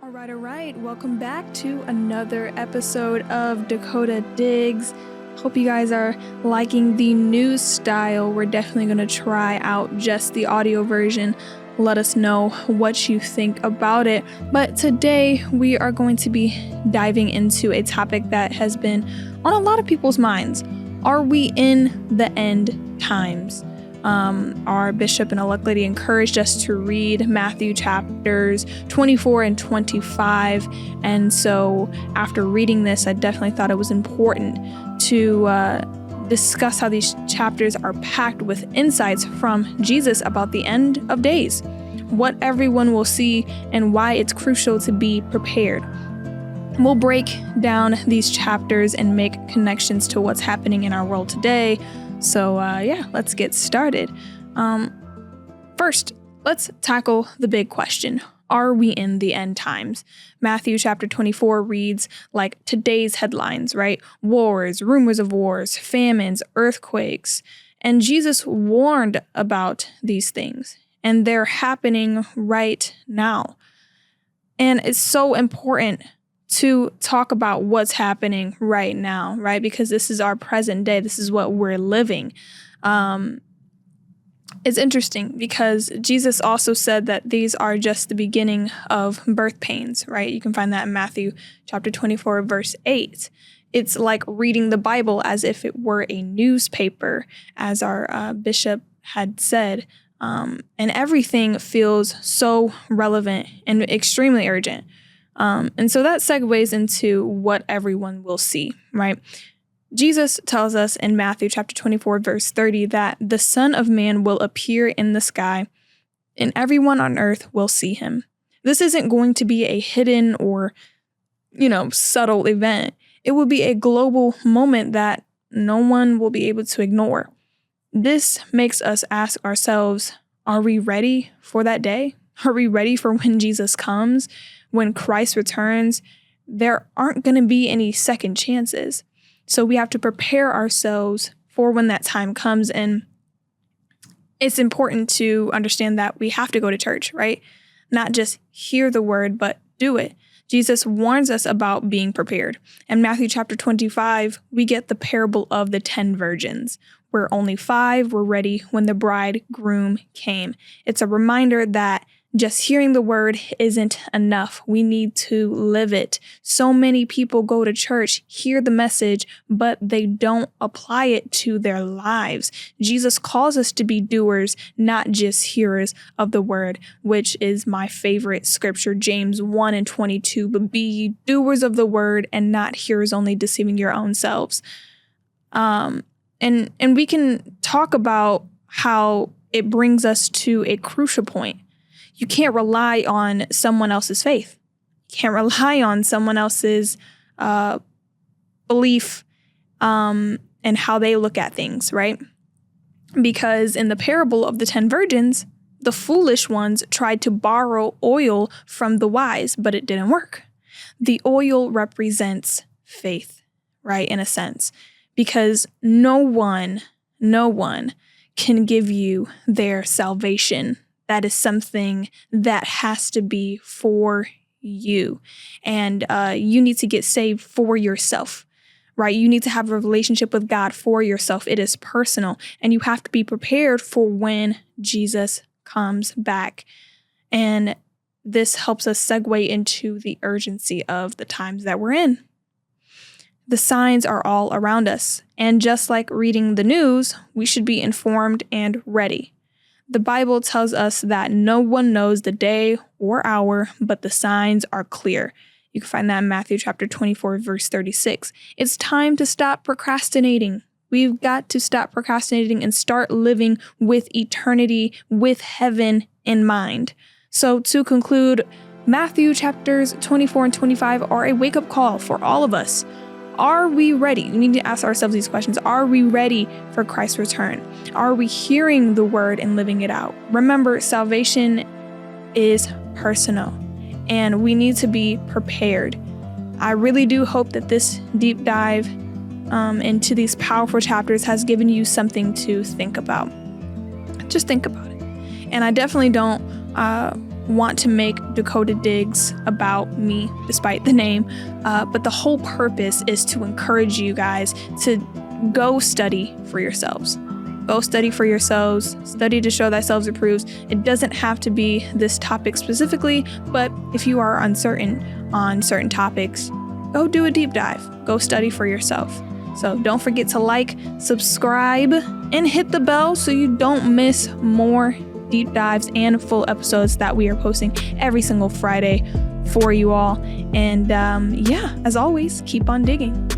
All right. Welcome back to another episode of Dakota Digs. Hope you guys are liking the new style. We're definitely going to try out just the audio version. Let us know what you think about it. But today we are going to be diving into a topic that has been on a lot of people's minds. Are we in the end times? Our bishop and elect lady encouraged us to read Matthew chapters 24 and 25. And so after reading this, I definitely thought it was important to discuss how these chapters are packed with insights from Jesus about the end of days, what everyone will see, and why it's crucial to be prepared. We'll break down these chapters and make connections to what's happening in our world today. So let's get started. First, let's tackle the big question. Are we in the end times? Matthew chapter 24 reads like today's headlines, right? Wars, rumors of wars, famines, earthquakes. And Jesus warned about these things, and they're happening right now. And it's so important to talk about what's happening right now, right? Because this is our present day. This is what we're living. It's interesting because Jesus also said that these are just the beginning of birth pains, right? You can find that in Matthew chapter 24, verse 8. It's like reading the Bible as if it were a newspaper, as our bishop had said. And everything feels so relevant and extremely urgent. And so that segues into what everyone will see, right? Jesus tells us in Matthew chapter 24, verse 30, that the Son of Man will appear in the sky and everyone on earth will see him. This isn't going to be a hidden or, subtle event. It will be a global moment that no one will be able to ignore. This makes us ask ourselves, are we ready for that day? Are we ready for when Jesus comes? When Christ returns? There aren't going to be any second chances. So we have to prepare ourselves for when that time comes. And it's important to understand that we have to go to church, right? Not just hear the word, but do it. Jesus warns us about being prepared. In Matthew chapter 25, we get the parable of the 10 virgins, where only 5 were ready when the bridegroom came. It's a reminder that just hearing the word isn't enough. We need to live it. So many people go to church, hear the message, but they don't apply it to their lives. Jesus calls us to be doers, not just hearers of the word, which is my favorite scripture, James 1 and 22. But be ye doers of the word and not hearers only, deceiving your own selves. And we can talk about how it brings us to a crucial point. You can't rely on someone else's faith. You can't rely on someone else's belief and how they look at things, right? Because in the parable of the 10 virgins, the foolish ones tried to borrow oil from the wise, but it didn't work. The oil represents faith, right, in a sense, because no one can give you their salvation. That is something that has to be for you. And you need to get saved for yourself, right? You need to have a relationship with God for yourself. It is personal. And you have to be prepared for when Jesus comes back. And this helps us segue into the urgency of the times that we're in. The signs are all around us. And just like reading the news, we should be informed and ready. The Bible tells us that no one knows the day or hour, but the signs are clear. You can find that in Matthew chapter 24, verse 36. It's time to stop procrastinating. We've got to stop procrastinating and start living with eternity, with heaven in mind. So to conclude, Matthew chapters 24 and 25 are a wake-up call for all of us. Are we ready? We need to ask ourselves these questions. Are we ready for Christ's return? Are we hearing the word and living it out? Remember, salvation is personal, and we need to be prepared. I really do hope that this deep dive into these powerful chapters has given you something to think about. Just think about it. And I definitely don't want to make Dakota Digs about me, despite the name, but the whole purpose is to encourage you guys to go study for yourselves. Go study for yourselves, study to show thyself approved. It doesn't have to be this topic specifically, but if you are uncertain on certain topics, go do a deep dive. Go study for yourself. So don't forget to like, subscribe, and hit the bell so you don't miss more deep dives and full episodes that we are posting every single Friday for you all. And as always, keep on digging.